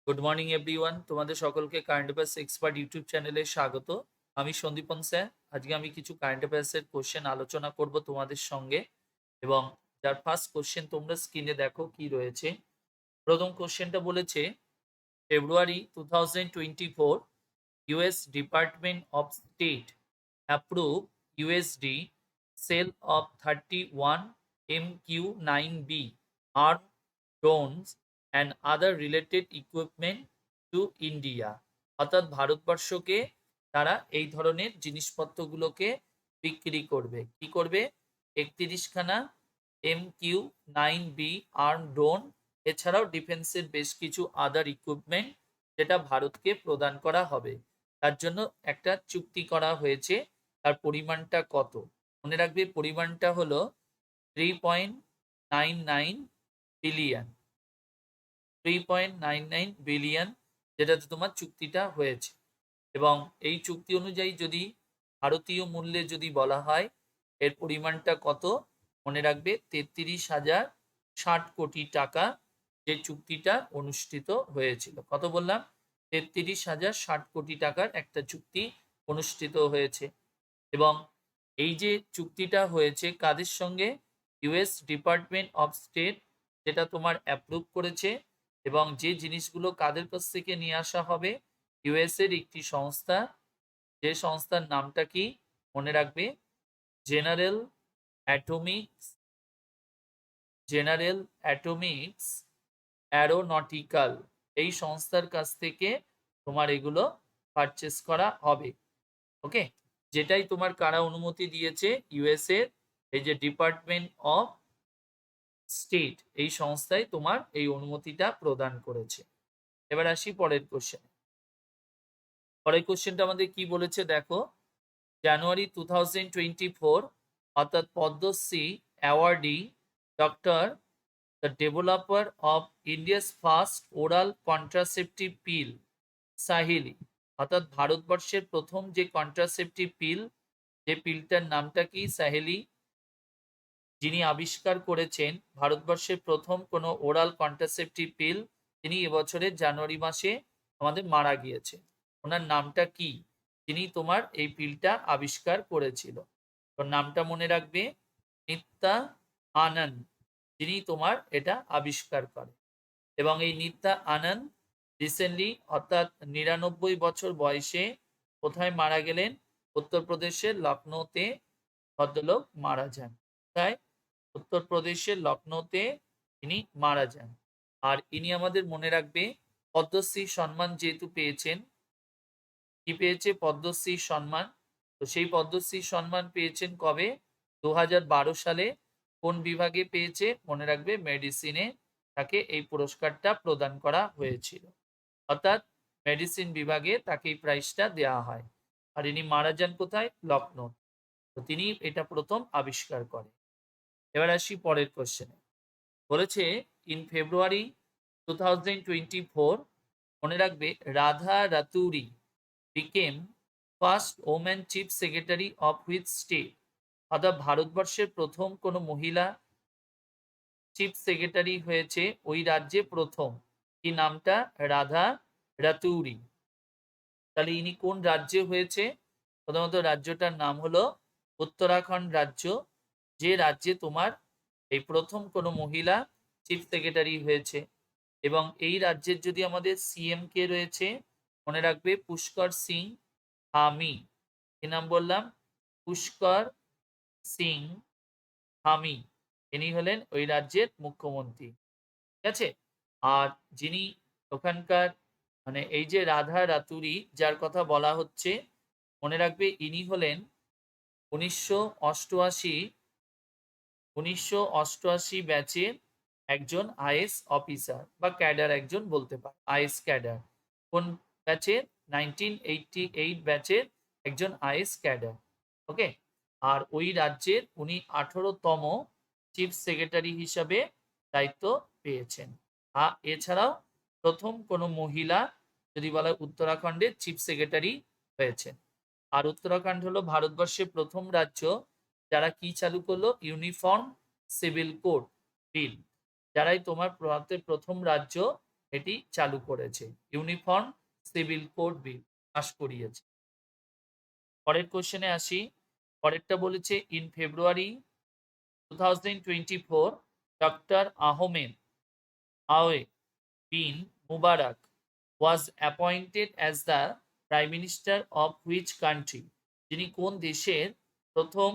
Good morning everyone, তোমাদের সকলকে current affairs expert YouTube চ্যানেলে স্বাগত। আমি সন্দীপন স্যার। আজকে আমি কিছু কারেন্ট অ্যাফেয়ার্সের কোশ্চেন আলোচনা করব তোমাদের সঙ্গে, এবং যার ফার্স্ট কোশ্চেন তোমরা স্ক্রিনে দেখো কি রয়েছে। প্রথম কোশ্চেনটা বলেছে, ফেব্রুয়ারি 2024 US Department of State approve USD sale of 31 MQ-9B armed drones and other related equipment to India। অর্থাৎ ভারতবর্ষকে তারা এই ধরনের জিনিসপত্রগুলোকে বিক্রি করবে। কি করবে? 31খানা MQ-9B আর্ম ড্রোন, এছাড়াও ডিফেন্সের বেশ কিছু আদার ইকুইপমেন্ট যেটা ভারতকে প্রদান করা হবে। তার জন্য একটা চুক্তি করা হয়েছে। তার পরিমাণটা কত? মনে রাখবে, পরিমাণটা হলো 3.99 বিলিয়ন। 3.99 বিলিয়ন, যেটাতে তোমার চুক্তিটা হয়েছে। এবং এই চুক্তি অনুযায়ী যদি ভারতীয় মূল্যে যদি বলা হয়, এর পরিমাণটা কত? মনে রাখবে 33,060 কোটি টাকা যে চুক্তিটা অনুষ্ঠিত হয়েছিল। কত বললাম? 33,060 কোটি টাকার একটা চুক্তি অনুষ্ঠিত হয়েছে। এবং এই যে চুক্তিটা হয়েছে কাদের সঙ্গে? ইউএস ডিপার্টমেন্ট অফ স্টেট, যেটা তোমার অ্যাপ্রুভ করেছে। এবং যে জিনিসগুলো কাদের কাছ থেকে নিয়ে আসা হবে? ইউএস এর একটি সংস্থা, যে সংস্থার নামটা কি? মনে রাখবে, general Atomics general Atomics aeronautical, এই সংস্থার কাছ থেকে তোমার এগুলো পারচেস করা হবে। ওকে, যেটাই তোমার কারা অনুমতি দিয়েছে? ইউএস এর এই যে ডিপার্টমেন্ট অফ স্টেট, এই সংস্থায় তোমার এই অনুমতিটা প্রদান করেছে। এবার আসি পরের কোশ্চেন। পরের কোশ্চেনটা আমাদের কি বলেছে দেখো। জানুয়ারি 2024 অর্থাৎ Padmashri awardee doctor the developer of India's first oral contraceptive pill Saheli, অর্থাৎ ভারতবর্ষের প্রথম যে কন্ট্রাসেপটিভ পিল, যে পিলটার নামটা কি? সাহেলি। যিনি আবিষ্কার করেছেন ভারতবর্ষের প্রথম কোনো ওরাল কন্ট্রাসেপটিভ পিল, তিনি এবছরের জানুয়ারি মাসে আমাদের মারা গিয়েছে। ওনার নামটা কি? যিনি তোমার এই পিলটা আবিষ্কার করেছিল, তোর নামটা মনে রাখবে, নিত্যা আনন্দ, যিনি তোমার এটা আবিষ্কার করে। এবং এই নিত্যা আনন্দ রিসেন্টলি, অর্থাৎ 99 বছর বয়সে কোথায় মারা গেলেন? উত্তরপ্রদেশের লখনৌতে ভদ্রলোক মারা যান। কোথায়? উত্তরপ্রদেশের লখনৌতে ইনি মারা যান। আর ইনি আমাদের মনে রাখবে পদ্মশ্রী সম্মান যেহেতু পেয়েছেন। কি পেয়েছে? পদ্মশ্রী সম্মান। তো সেই পদ্মশ্রী সম্মান পেয়েছেন কবে? 2012 সালে। কোন বিভাগে পেয়েছে? মনে রাখবে, মেডিসিনে তাকে এই পুরস্কারটা প্রদান করা হয়েছিল। অর্থাৎ মেডিসিন বিভাগে তাকে এই প্রাইজটা দেওয়া হয়। আর ইনি মারা যান কোথায়? লখনৌ। তো তিনি এটা প্রথম আবিষ্কার করেন। এবার আসি পরের কোশ্চেনে। বলেছে, ইন ফেব্রুয়ারি 2024, মনে রাখবে, Radha Raturi became first woman chief secretary of which state, অর্থাৎ ভারতবর্ষের প্রথম কোনো মহিলা চিফ সেক্রেটারি হয়েছে ওই রাজ্যে প্রথম। কি নামটা? রাধা রাতুরি। তাহলে ইনি কোন রাজ্যে হয়েছে? প্রথমত রাজ্যটার নাম হলো উত্তরাখণ্ড রাজ্য, যে রাজ্যে তোমার এই প্রথম কোনো মহিলা চিফ সেক্রেটারি হয়েছে। এবং এই রাজ্যের যদি আমাদের সিএম কে রয়েছে, মনে রাখবে পুষ্কর সিং ধামি। কি নাম বললাম? পুষ্কর সিং ধামি। ইনি হলেন ওই রাজ্যের মুখ্যমন্ত্রী। ঠিক আছে। আর যিনি ওখানকার, মানে এই যে রাধা রাতুরি যার কথা বলা হচ্ছে, মনে রাখবে ইনি হলেন 1988 ব্যাচের একজন আইএস অফিসার বা ক্যাডার, একজন বলতে পারে আইএস ক্যাডার। কোন ব্যাচের? 1988 ব্যাচের একজন আইএস ক্যাডার। ওকে। আর ওই রাজ্যের উনি 18তম চিফ সেক্রেটারি হিসাবে দায়িত্ব পেয়েছেন। এছাড়াও প্রথম কোনো মহিলা যদি বলা হয় উত্তরাখণ্ডের চিফ সেক্রেটারি হয়েছেন। আর উত্তরাখণ্ড হলো ভারতবর্ষের প্রথম রাজ্য যারা কি চালু করলো? Uniform civil code bill. যারাই তোমার ভারতের প্রথম রাজ্য এটি চালু করেছে। Uniform civil code bill pass করিয়েছে। পরের কোশ্চেনে আসি। পরেরটা বলেছে in February 2024 doctor Ahmed Awad bin Mubarak was appointed as the prime minister of which country? যিনি কোন দেশের প্রথম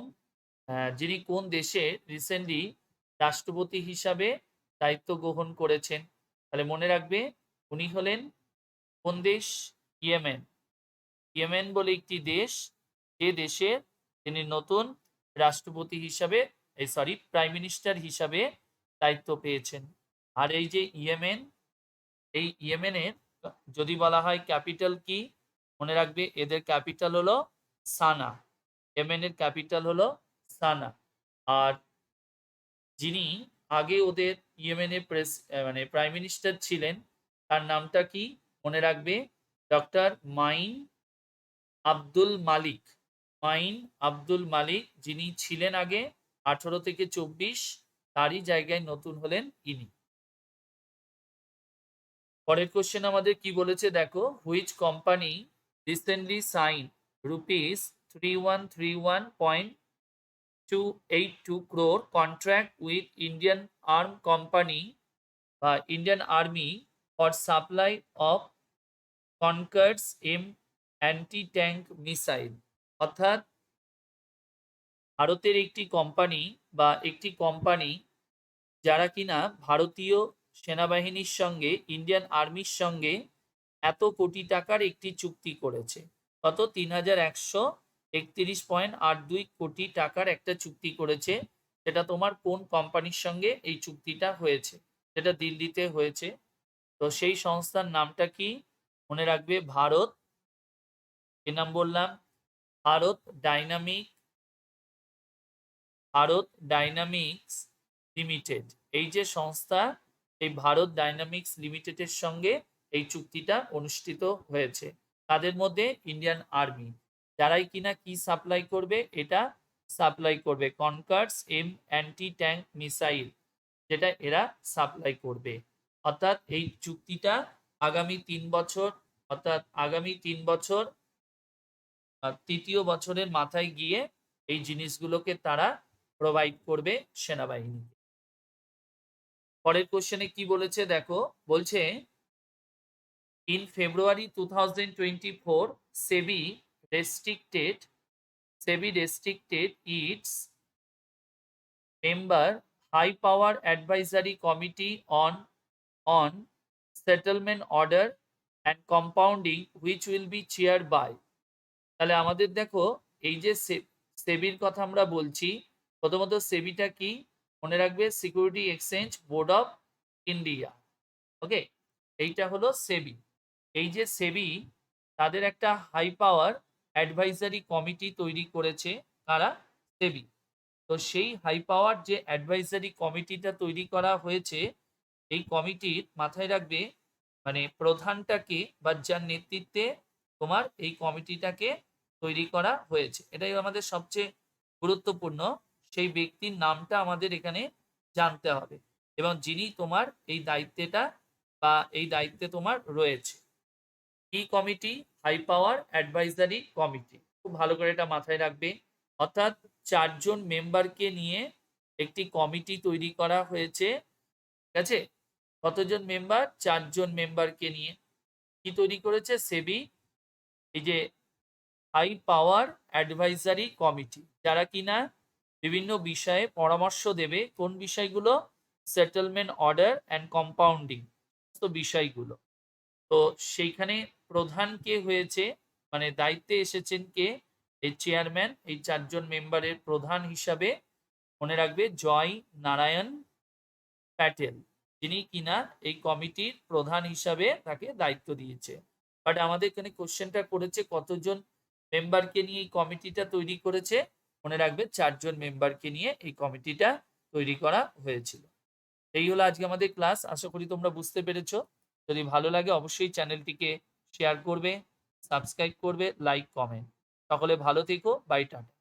যিনি কোন দেশের রিসেন্টলি রাষ্ট্রপতি হিসাবে দায়িত্ব গ্রহণ করেছেন? তাহলে মনে রাখবে উনি হলেন কোন দেশ? ইয়েমেন। ইয়েমেন বলে একটি দেশ, যে দেশের তিনি নতুন রাষ্ট্রপতি হিসাবে প্রাইম মিনিস্টার হিসাবে দায়িত্ব পেয়েছেন। আর এই যে ইয়েমেন, এই ইয়েমেনের যদি বলা হয় ক্যাপিটাল কি, মনে রাখবে এদের ক্যাপিটাল হলো সানা। ইয়েমেনের ক্যাপিটাল হলো সানা। আর যিনি আগে ওদের ইয়েমেনের প্রাইম মিনিস্টার ছিলেন, তার নামটা কি মনে রাখবে? Doctor mine Abdul Malik. Mine Abdul Malik যিনি ছিলেন আগে 18 থেকে 24, তারই জায়গায় নতুন হলেন ইনি। পরের কোশ্চেন আমাদের কি বলেছে দেখো, which company recently sign ₹3131.282 crore contract with Indian Arm Company বা Indian army for supply of Konkurs M anti tank missile. অর্থাৎ ভারতের একটি কোম্পানি যারা কিনা ভারতীয় সেনাবাহিনীর সঙ্গে ইন্ডিয়ান আর্মির সঙ্গে এত কোটি টাকার একটি চুক্তি করেছে। কত? 3131.82 কোটি টাকার একটা চুক্তি করেছে। সেটা তোমার কোন কোম্পানির সঙ্গে এই চুক্তিটা হয়েছে? সেটা দিল্লিতে হয়েছে। তো সেই সংস্থার নামটা কি মনে রাখবে? ভারত, এর নাম বললাম ভারত ডাইনামিক্স লিমিটেড। এই যে সংস্থা, এই ভারত ডাইনামিক্স লিমিটেডের সঙ্গে এই চুক্তিটা অনুষ্ঠিত হয়েছে। তাদের মধ্যে ইন্ডিয়ান আর্মি, যারাই কিনা কি সাপ্লাই করবে? এটা সাপ্লাই করবে কনকার্ডস এম অ্যান্টি ট্যাঙ্ক মিসাইল, যেটা এরা সাপ্লাই করবে। অর্থাৎ এই চুক্তিটা আগামী 3 বছর, অর্থাৎ আগামী 3 বছর, তৃতীয় বছরের মাথায় গিয়ে এই জিনিসগুলোকে তারা প্রোভাইড করবে সেনাবাহিনী। পরের কোশ্চেনে কি বলেছে দেখো, বলছে in February 2024 SEBI restricted its member high power advisory committee on settlement order and compounding which will be chaired by। তাহলে আমাদের দেখো এই যে সেবির কথা আমরা বলছি, প্রথমত সেবিটা কি মনে রাখবে? Security exchange board of India. Okay, এইটা হলো সেবি। এই যে সেবি, তাদের একটা হাই পাওয়ার অ্যাডভাইজারি কমিটি তৈরি করেছে। কারা? সেবি। তো সেই হাই পাওয়ার যে অ্যাডভাইজারি কমিটিটা তৈরি করা হয়েছে, এই কমিটির মাথায় রাখবে মানে প্রধানটাকে বা যার নেতৃত্বে তোমার এই কমিটিটাকে তৈরি করা হয়েছে, এটাই আমাদের সবচেয়ে গুরুত্বপূর্ণ। সেই ব্যক্তির নামটা আমাদের এখানে জানতে হবে এবং যিনি তোমার এই দায়িত্বে তোমার রয়েছে। কি committee? High power advisory committee. খুব ভালো করে এটা মাথায় রাখবে। অর্থাৎ 4 জন মেম্বারকে নিয়ে একটি কমিটি তৈরি করা হয়েছে। ঠিক আছে? কতজন মেম্বার? 4 জন মেম্বারকে নিয়ে কি তৈরি করেছে? সেবি, এই যে হাই পাওয়ার অ্যাডভাইজারি কমিটি, যারা কিনা বিভিন্ন বিষয়ে পরামর্শ দেবে। কোন বিষয়গুলো? সেটেলমেন্ট অর্ডার অ্যান্ড কম্পাউন্ডিং বিষয়গুলো। তো সেইখানে প্রধান কে হয়েছে, মানে দায়িত্বে এসেছেন কে? এই চেয়ারম্যান। এই 4 জন মেম্বারের প্রধান হিসাবে মনে রাখবে জয় নারায়ণ প্যাটেল, যিনি কিনা এই কমিটির প্রধান হিসাবে তাকে দায়িত্ব দিয়েছে। বাট আমাদের এখানে কোশ্চেনটা করেছে কতজন মেম্বারকে নিয়ে এই কমিটিটা তৈরি করেছে? মনে রাখবে 4 জন মেম্বারকে নিয়ে এই কমিটিটা তৈরি করা হয়েছিল। এই হলো আজকে আমাদের ক্লাস। আশা করি তোমরা বুঝতে পেরেছো। যদি ভালো লাগে অবশ্যই চ্যানেলটিকে শেয়ার করবে, সাবস্ক্রাইব করবে, লাইক, কমেন্ট। সকলে ভালো থেকো। Bye, tata.